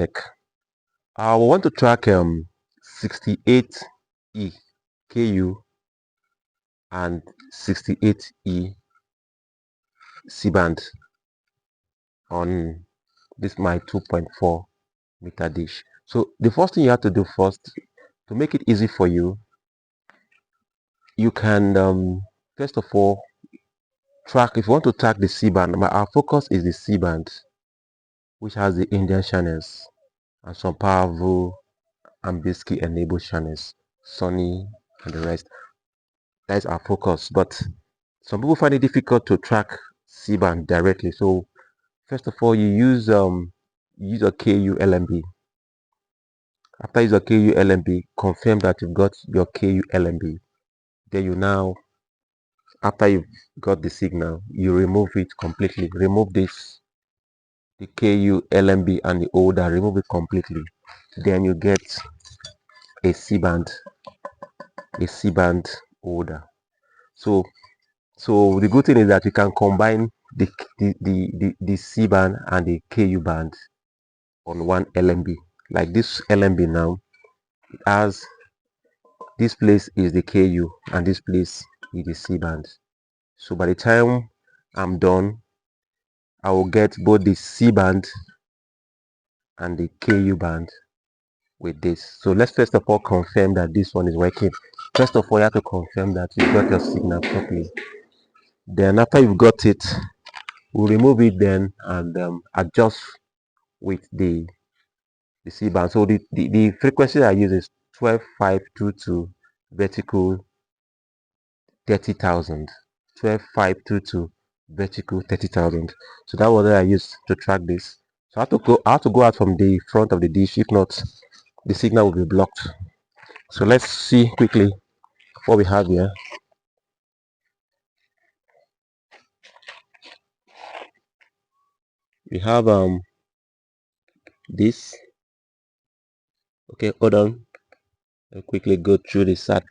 spec. I want to track 68E KU and 68E C-band on this my 2.4 meter dish. So the first thing you have to do first, to make it easy for you, you can first of all track. If you want to track the C-band, our focus is the C-band, which has the Indian channels and some powerful and basically enabled channels, Sony and the rest. That is our focus. But some people find it difficult to track C-band directly. So first of all, you use a KU LNB. After you use a KU LNB, confirm that you've got your KU LNB. Then you now, after you've got the signal, you remove it completely. Remove this, the KU LNB and the holder, remove it completely. Then you get a C-band holder. So the good thing is that you can combine the C band and the KU band on one LNB. Like this LNB now, it has, this place is the KU and this place is the C band. So by the time I'm done, I will get both the C band and the KU band with this. So let's first of all confirm that this one is working. First of all, you have to confirm that you got your signal properly. Then after you've got it, we'll remove it then and adjust with the C band. So the frequency I use is 12522 vertical 30,000. 12522 vertical 30,000. So that was what I used to track this. So I have to go out from the front of the dish. If not, the signal will be blocked. So let's see quickly what we have here. We have this. Okay, hold on. I'll quickly go through the SAT